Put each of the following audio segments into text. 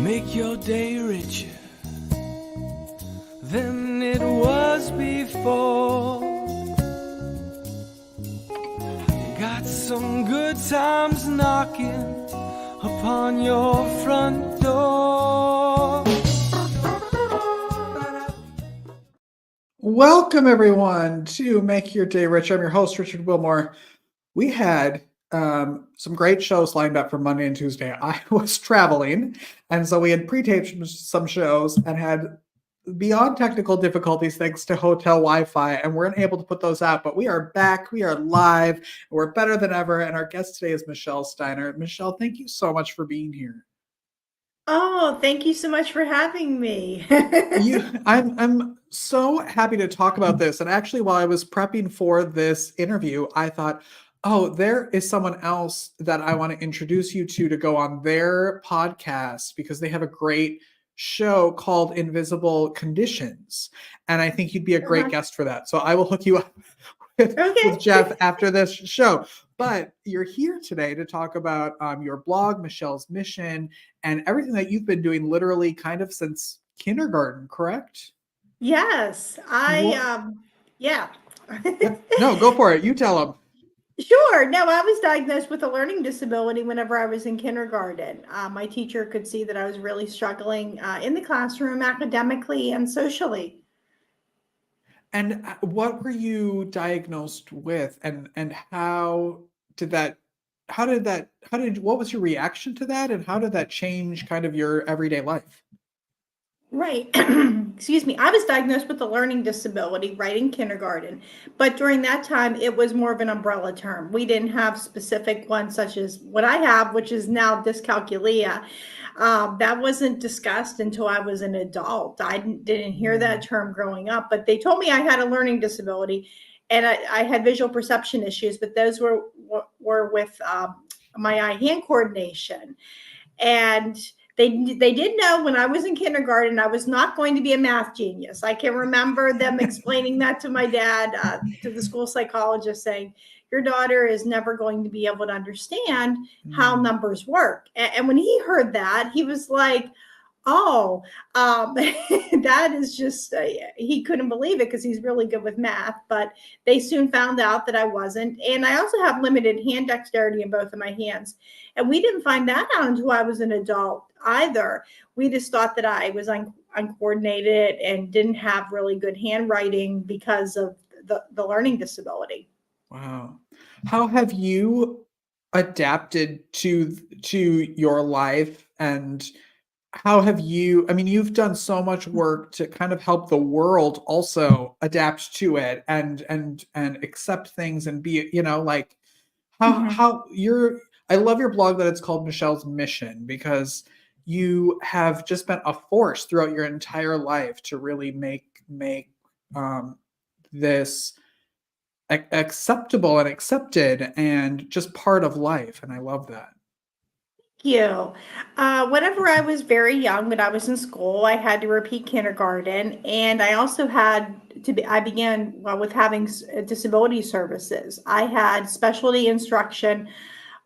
make your day richer than it was before. Got some good times knocking upon your front door. Welcome, everyone, to Make Your Day Rich. I'm your host, Richard Wilmore. We had some great shows lined up for Monday and Tuesday. I was traveling, and so we had pre-taped some shows and had beyond technical difficulties thanks to hotel Wi-Fi, and weren't able to put those out. But we are back. We are live. And we're better than ever. And our guest today is Michelle Steiner. Michelle, thank you so much for being here. Oh, thank you so much for having me. I'm so happy to talk about this. And actually, while I was prepping for this interview, I thought, oh, there is someone else that I want to introduce you to go on their podcast, because they have a great show called Invisible Conditions. And I think you'd be a great guest for that. So I will hook you up with Jeff after this show. But you're here today to talk about your blog, Michelle's Mission, and everything that you've been doing literally kind of since kindergarten, correct? Yes, yeah. No, go for it. You tell them. Sure. No, I was diagnosed with a learning disability whenever I was in kindergarten. My teacher could see that I was really struggling in the classroom academically and socially. And what were you diagnosed with, and what was your reaction to that, and how did that change kind of your everyday life? Right. Excuse me. I was diagnosed with a learning disability right in kindergarten, but during that time, it was more of an umbrella term. We didn't have specific ones such as what I have, which is now dyscalculia. That wasn't discussed until I was an adult. I didn't hear that term growing up, but they told me I had a learning disability, and I had visual perception issues, but those were with my eye-hand coordination. And they did know when I was in kindergarten, I was not going to be a math genius. I can remember them explaining that to my dad, to the school psychologist, saying, your daughter is never going to be able to understand how numbers work. And when he heard that, he was like, oh, that is just, he couldn't believe it because he's really good with math. But they soon found out that I wasn't. And I also have limited hand dexterity in both of my hands. And we didn't find that out until I was an adult either. We just thought that I was uncoordinated and didn't have really good handwriting because of the learning disability. Wow. How have you adapted to your life, and how have you've done so much work to kind of help the world also adapt to it and accept things and be, I love your blog that it's called Michelle's Mission, because you have just been a force throughout your entire life to really make this acceptable and accepted and just part of life. And I love that. Thank you. Whenever I was very young, when I was in school, I had to repeat kindergarten, and I also I began with having disability services. I had specialty instruction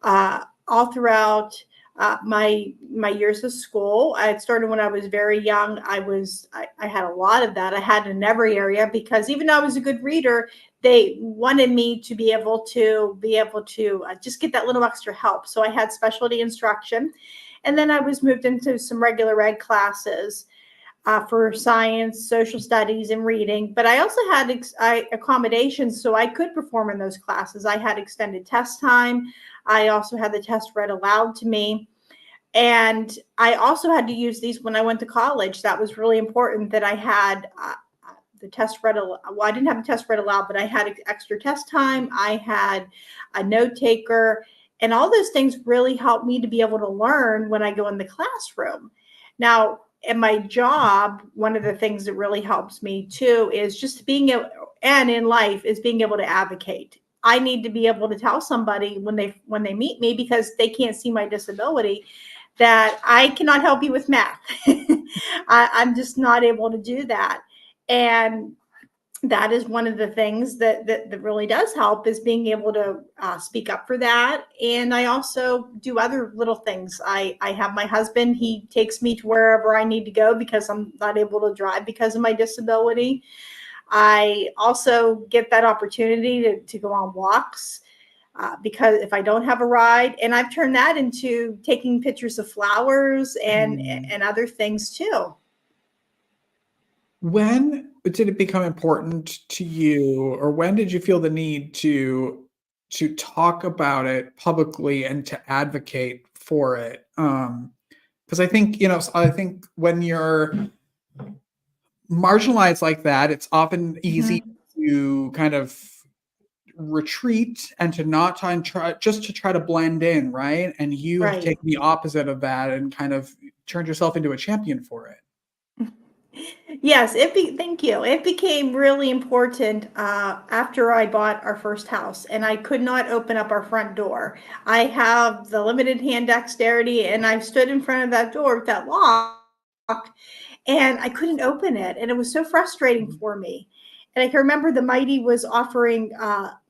all throughout my years of school. I started when I was very young. I had a lot of that. I had in every area, because even though I was a good reader, they wanted me to be able to just get that little extra help. So I had specialty instruction, and then I was moved into some regular ed classes for science, social studies, and reading. But I also had accommodations so I could perform in those classes. I had extended test time. I also had the test read aloud to me. And I also had to use these when I went to college. That was really important that I had the test read aloud. Well, I didn't have a test read aloud, but I had extra test time. I had a note taker, and all those things really helped me to be able to learn when I go in the classroom. Now, in my job, one of the things that really helps me too is just being able, and in life, is being able to advocate. I need to be able to tell somebody when they meet me, because they can't see my disability, that I cannot help you with math. I'm just not able to do that. And that is one of the things that really does help, is being able to speak up for that. And I also do other little things. I have my husband, he takes me to wherever I need to go because I'm not able to drive because of my disability. I also get that opportunity to go on walks because if I don't have a ride, and I've turned that into taking pictures of flowers Mm. and other things too. When did it become important to you, or when did you feel the need to talk about it publicly and to advocate for it? Because I think, I think when you're marginalized like that, it's often easy Mhm. to kind of retreat and to not try to blend in, right? And you have Right. taken the opposite of that and kind of turned yourself into a champion for it. Yes, thank you. It became really important after I bought our first house, and I could not open up our front door. I have the limited hand dexterity, and I stood in front of that door with that lock, and I couldn't open it, and it was so frustrating for me. And I can remember the Mighty was offering,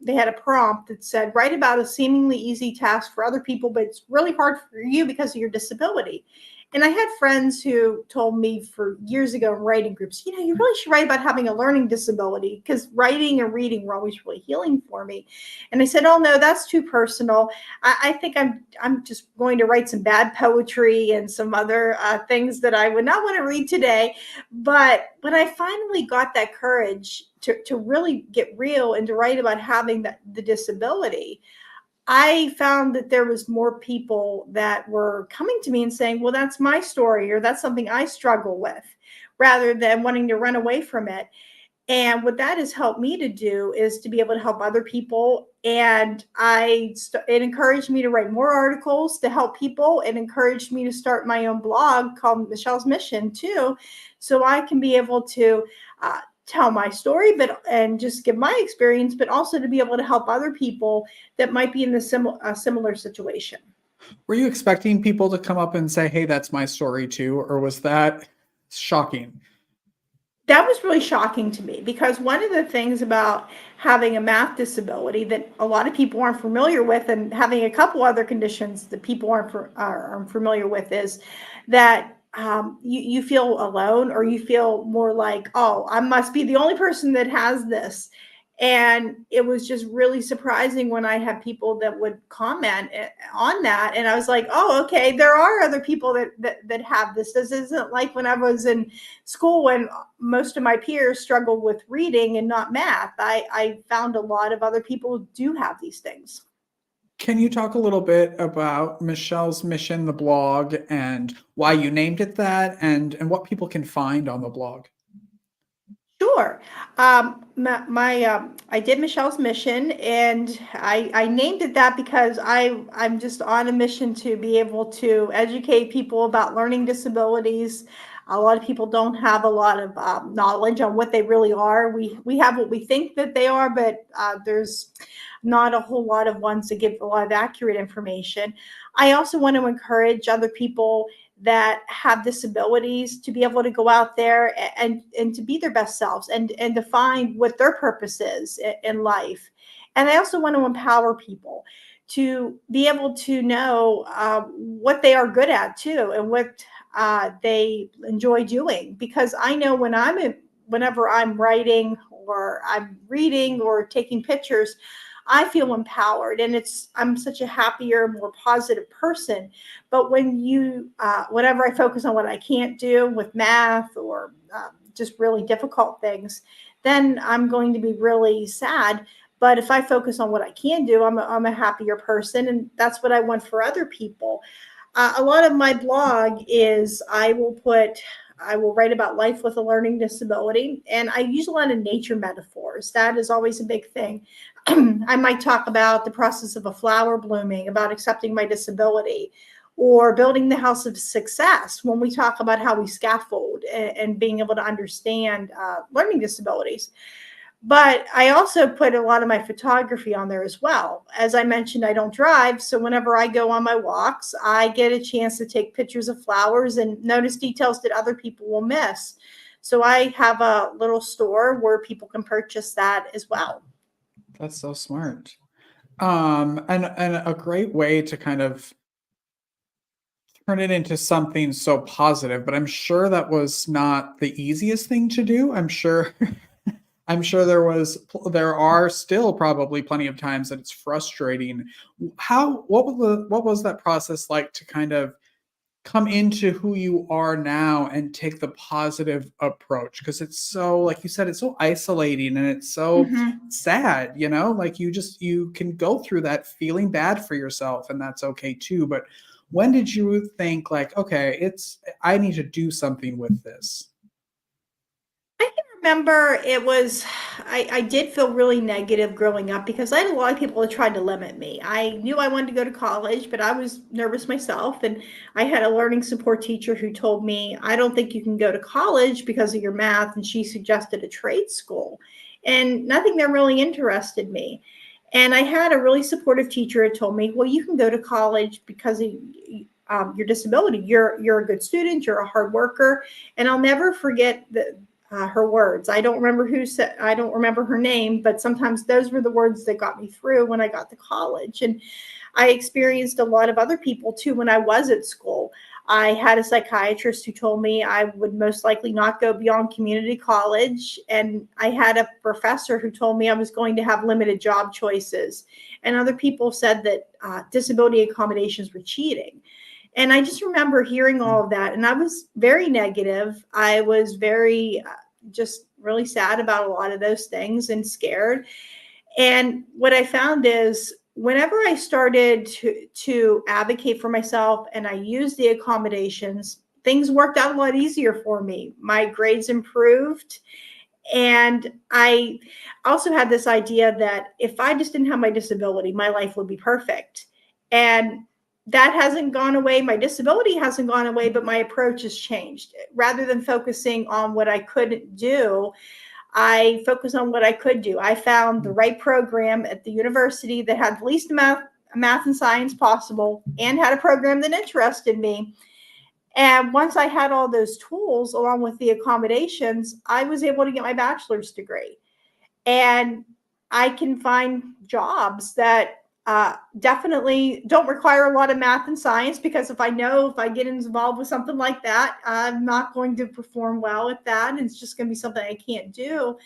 they had a prompt that said, write about a seemingly easy task for other people, but it's really hard for you because of your disability. And I had friends who told me for years ago in writing groups, you really should write about having a learning disability because writing and reading were always really healing for me. And I said, oh no, that's too personal. I think I'm just going to write some bad poetry and some other things that I would not want to read today. But when I finally got that courage to really get real and to write about having the disability, I found that there was more people that were coming to me and saying, well, that's my story, or that's something I struggle with, rather than wanting to run away from it. And what that has helped me to do is to be able to help other people. And it encouraged me to write more articles to help people. It encouraged me to start my own blog called Michelle's Mission too, so I can be able to tell my story, but and just give my experience, but also to be able to help other people that might be in the similar situation. Were you expecting people to come up and say, "Hey, that's my story too," or was that shocking? That was really shocking to me because one of the things about having a math disability that a lot of people aren't familiar with, and having a couple other conditions that people aren't familiar with, is that you feel alone, or you feel more like, oh, I must be the only person that has this. And it was just really surprising when I had people that would comment on that, and I was like, oh, okay, there are other people that have this. This isn't like when I was in school, when most of my peers struggled with reading and not math. I found a lot of other people who do have these things. Can you talk a little bit about Michelle's Mission, the blog, and why you named it that, and what people can find on the blog? Sure. I did Michelle's Mission, and I named it that because I'm just on a mission to be able to educate people about learning disabilities. A lot of people don't have a lot of knowledge on what they really are. We have what we think that they are, but there's not a whole lot of ones that give a lot of accurate information. I also want to encourage other people that have disabilities to be able to go out there and to be their best selves, and to find what their purpose is in life. And I also want to empower people to be able to know what they are good at too, and what they enjoy doing. Because I know whenever I'm writing or I'm reading or taking pictures, I feel empowered, and I'm such a happier, more positive person. But whenever I focus on what I can't do with math, or just really difficult things, then I'm going to be really sad. But if I focus on what I can do, I'm a happier person, and that's what I want for other people. A lot of my blog is I will write about life with a learning disability, and I use a lot of nature metaphors. That is always a big thing. I might talk about the process of a flower blooming, about accepting my disability, or building the house of success when we talk about how we scaffold and being able to understand learning disabilities. But I also put a lot of my photography on there as well. As I mentioned, I don't drive. So whenever I go on my walks, I get a chance to take pictures of flowers and notice details that other people will miss. So I have a little store where people can purchase that as well. That's so smart. And a great way to kind of turn it into something so positive, but I'm sure that was not the easiest thing to do. I'm sure I'm sure there are still probably plenty of times that it's frustrating. What was that process like to kind of come into who you are now and take the positive approach? Because it's so, like you said, it's so isolating and it's so Mhm. sad, like you can go through that feeling bad for yourself, and that's okay too. But when did you think like, okay, I need to do something with this? I can remember I did feel really negative growing up because I had a lot of people that tried to limit me. I knew I wanted to go to college, but I was nervous myself. And I had a learning support teacher who told me, I don't think you can go to college because of your math. And she suggested a trade school. And nothing that really interested me. And I had a really supportive teacher who told me, well, you can go to college because of your disability. You're a good student. You're a hard worker. And I'll never forget her words. I don't remember her name, but sometimes those were the words that got me through when I got to college. And I experienced a lot of other people too when I was at school. I had a psychiatrist who told me I would most likely not go beyond community college. And I had a professor who told me I was going to have limited job choices. And other people said that disability accommodations were cheating. And I just remember hearing all of that, and I was very negative. I was very just really sad about a lot of those things and scared. And what I found is whenever I started to advocate for myself and I used the accommodations, things worked out a lot easier for me. My grades improved. And I also had this idea that if I just didn't have my disability, my life would be perfect. And that hasn't gone away. My disability hasn't gone away, but my approach has changed. Rather than focusing on what I couldn't do, I focus on what I could do. I found the right program at the university that had the least amount of math and science possible and had a program that interested me. And once I had all those tools along with the accommodations, I was able to get my bachelor's degree. And I can find jobs that definitely don't require a lot of math and science, because if I get involved with something like that, I'm not going to perform well at that. And it's just going to be something I can't do.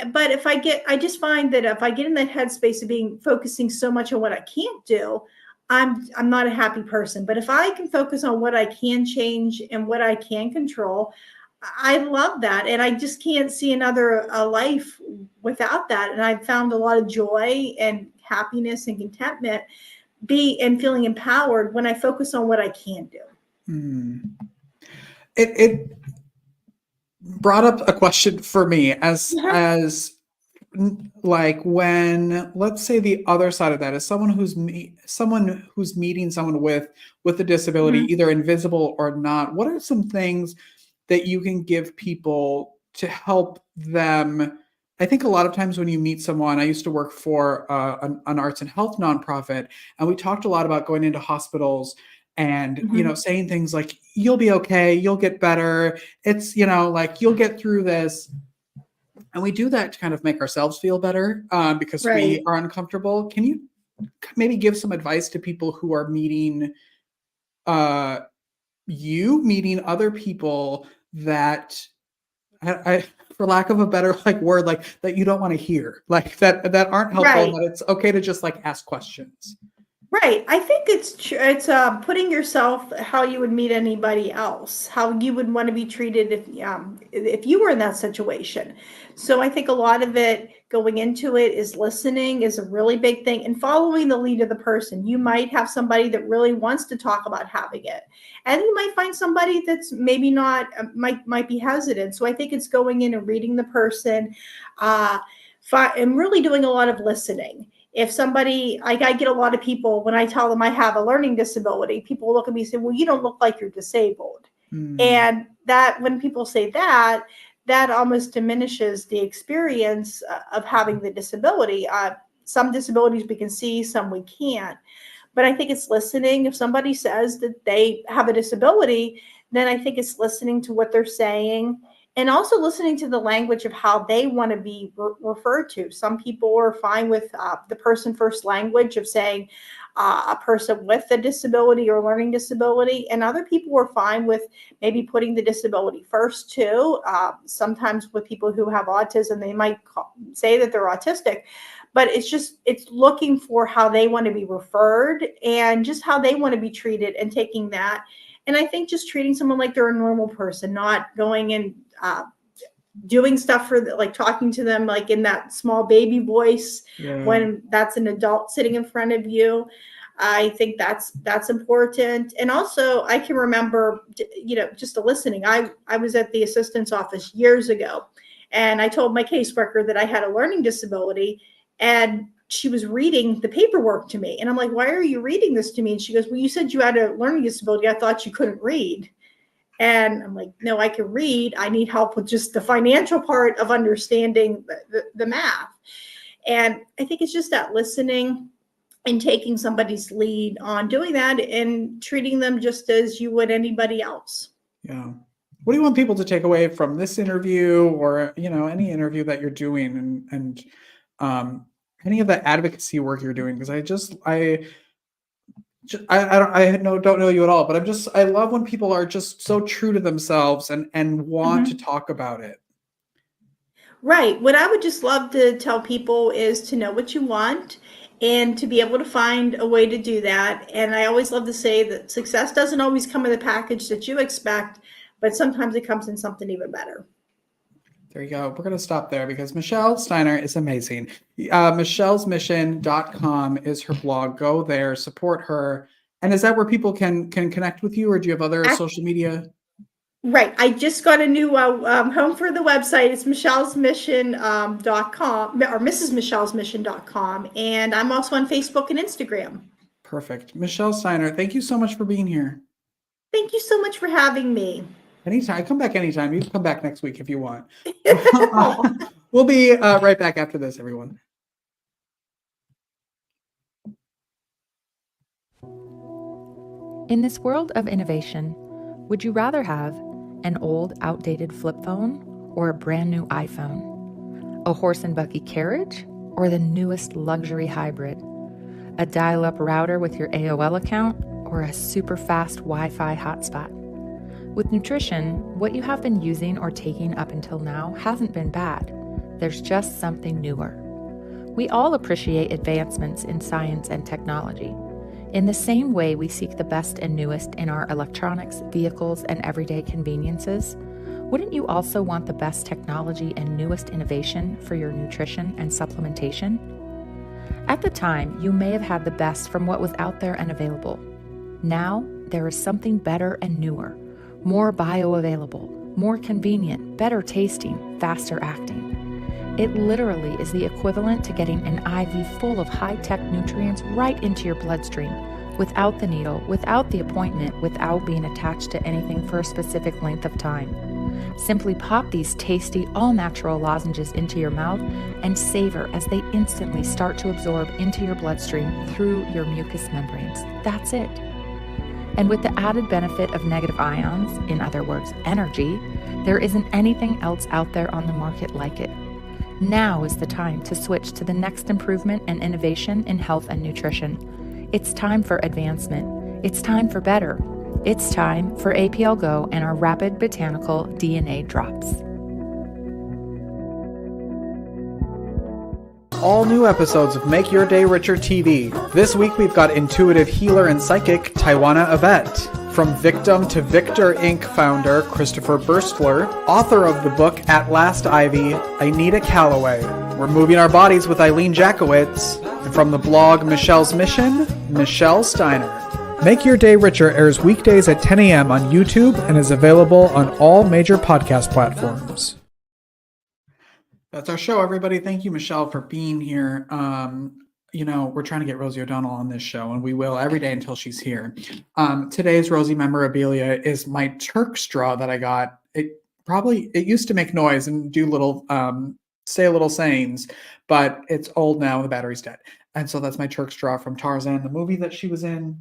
But I just find that if I get in that headspace of being focusing so much on what I can't do, I'm not a happy person. But if I can focus on what I can change and what I can control, I love that. And I just can't see another life without that. And I've found a lot of joy and happiness and contentment and feeling empowered when I focus on what I can do. Hmm. It brought up a question for me like, when, let's say, the other side of that is someone who's meeting someone with a disability, Mhm. either invisible or not. What are some things that you can give people to help them? I think a lot of times when you meet someone, I used to work for an arts and health nonprofit, and we talked a lot about going into hospitals and Mhm. saying things like, you'll be okay, you'll get better, it's like, you'll get through this. And we do that to kind of make ourselves feel better, because we Right. are uncomfortable. Can you maybe give some advice to people who are uh, meeting other people that for lack of a better word, like, that you don't want to hear, like, that aren't helpful, and Right. that it's okay to just like ask questions? Right. I think it's putting yourself how you would meet anybody else, how you would want to be treated if you were in that situation. So I think a lot of it going into it is listening is a really big thing, and following the lead of the person. You might have somebody that really wants to talk about having it, and you might find somebody that's maybe not might be hesitant. So I think it's going in and reading the person, uh, and really doing a lot of listening. If somebody, like, I get a lot of people when I tell them I have a learning disability, people look at me and say, well, you don't look like you're disabled. Hmm. And that, when people say that, that almost diminishes the experience of having the disability. Some disabilities we can see, some we can't. But I think it's listening. If somebody says that they have a disability, then I think it's listening to what they're saying and also listening to the language of how they want to be referred to. Some people are fine with the person first language of saying a person with a disability or learning disability, and other people are fine with maybe putting the disability first too. Sometimes with people who have autism, they might say that they're autistic, but it's looking for how they want to be referred and just how they want to be treated, and taking that. And I think just treating someone like they're a normal person, not going and doing stuff like talking to them like in that small baby voice when that's an adult sitting in front of you. I think that's important. And also I can remember, just the listening. I was at the assistant's office years ago, and I told my caseworker that I had a learning disability, and she was reading the paperwork to me. And I'm like, why are you reading this to me? And she goes, well, you said you had a learning disability. I thought you couldn't read. And I'm like, no, I can read. I need help with just the financial part of understanding the math. And I think it's just that listening and taking somebody's lead on doing that and treating them just as you would anybody else. Yeah. What do you want people to take away from this interview, or, any interview that you're doing, and any of the advocacy work you're doing? Because I don't know you at all, but I love when people are just so true to themselves and want to talk about it. Right. What I would just love to tell people is to know what you want and to be able to find a way to do that. And I always love to say that success doesn't always come in the package that you expect, but sometimes it comes in something even better. There you go. We're going to stop there because Michelle Steiner is amazing. michellesmission.com is her blog. Go there, support her. And is that where people can connect with you, or do you have other social media? Right. I just got a new home for the website. It's michellesmission.com or mrsmichellesmission.com. And I'm also on Facebook and Instagram. Perfect. Michelle Steiner, thank you so much for being here. Thank you so much for having me. Anytime. Come back anytime. You can come back next week if you want. We'll be right back after this, everyone. In this world of innovation, would you rather have an old, outdated flip phone or a brand new iPhone? A horse and buggy carriage or the newest luxury hybrid? A dial-up router with your AOL account or a super fast Wi-Fi hotspot? With nutrition, what you have been using or taking up until now hasn't been bad. There's just something newer. We all appreciate advancements in science and technology. In the same way we seek the best and newest in our electronics, vehicles, and everyday conveniences, wouldn't you also want the best technology and newest innovation for your nutrition and supplementation? At the time, you may have had the best from what was out there and available. Now, there is something better and newer, more bioavailable, more convenient, better tasting, faster acting. It literally is the equivalent to getting an IV full of high-tech nutrients right into your bloodstream, without the needle, without the appointment, without being attached to anything for a specific length of time. Simply pop these tasty, all-natural lozenges into your mouth and savor as they instantly start to absorb into your bloodstream through your mucous membranes. That's it. And with the added benefit of negative ions, in other words, energy, there isn't anything else out there on the market like it. Now is the time to switch to the next improvement and innovation in health and nutrition. It's time for advancement. It's time for better. It's time for APL Go and our rapid botanical DNA drops. All new episodes of Make Your Day Richer TV. This week we've got intuitive healer and psychic Taiwana Yvette. From Victim to Victor Inc. founder Christopher Burstler, author of the book At Last Ivy, Anita Calloway. We're moving our bodies with Eileen Jackowitz. And from the blog Michelle's Mission, Michelle Steiner. Make Your Day Richer airs weekdays at 10 a.m. on YouTube and is available on all major podcast platforms. That's our show, everybody. Thank you, Michelle, for being here. We're trying to get Rosie O'Donnell on this show, and we will every day until she's here. Today's Rosie memorabilia is my Turk straw that I got. It used to make noise and do little, say little sayings, but it's old now and the battery's dead. And so that's my Turk straw from Tarzan, the movie that she was in.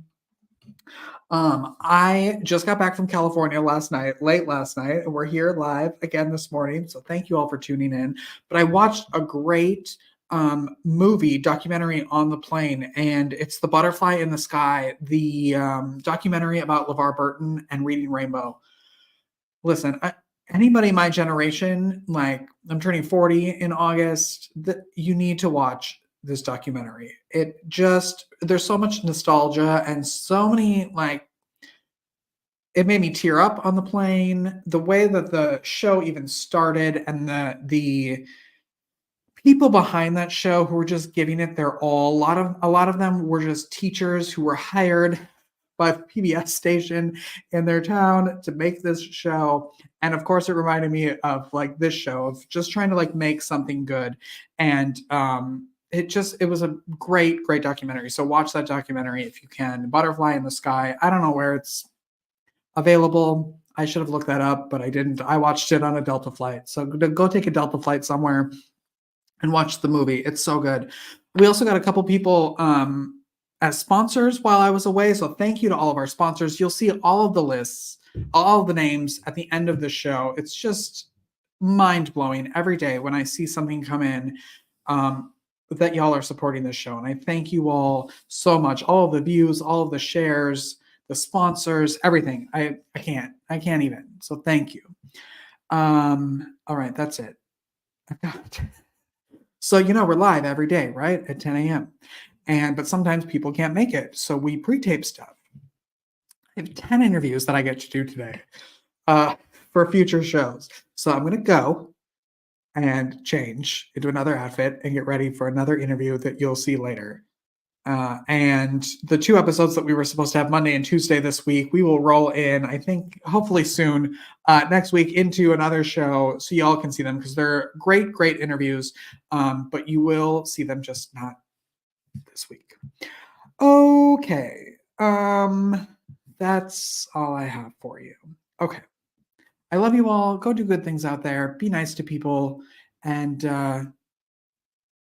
I just got back from California late last night, and we're here live again this morning. So thank you all for tuning in. But I watched a great documentary on the plane, and it's The Butterfly in the Sky, the documentary about LeVar Burton and Reading Rainbow. Listen, anybody my generation, like I'm turning 40 in August, you need to watch this documentary. There's so much nostalgia and so many, like, it made me tear up on the plane. The way that the show even started, and the people behind that show who were just giving it their all. A lot of them were just teachers who were hired by the PBS station in their town to make this show. And of course, it reminded me of like this show, of just trying to like make something good. And it was a great documentary. So watch that documentary if you can. Butterfly in the Sky. I don't know where it's available. I should have looked that up, but I didn't. I watched it on a Delta flight. So go take a Delta flight somewhere and watch the movie. It's so good. We also got a couple people as sponsors while I was away. So thank you to all of our sponsors. You'll see all of the lists, all of the names at the end of the show. It's just mind-blowing every day when I see something come in that y'all are supporting this show. And I thank you all so much. All of the views, all of the shares, the sponsors, everything. I can't even. So thank you. All right, that's it. So, we're live every day, right? At 10 a.m. But sometimes people can't make it. So we pre-tape stuff. I have 10 interviews that I get to do today for future shows. So I'm going to go and change into another outfit and get ready for another interview that you'll see later. And the 2 episodes that we were supposed to have Monday and Tuesday this week, we will roll in, I think, hopefully soon, next week into another show so y'all can see them, because they're great interviews, but you will see them, just not this week. Okay. That's all I have for you. Okay. I love you all. Go do good things out there. Be nice to people. And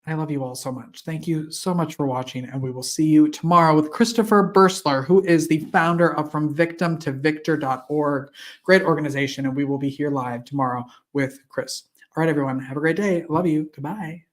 I love you all so much. Thank you so much for watching, and we will see you tomorrow with Christopher Bursler, who is the founder of FromVictimToVictor.org. Great organization, and we will be here live tomorrow with Chris. All right, everyone. Have a great day. Love you. Goodbye.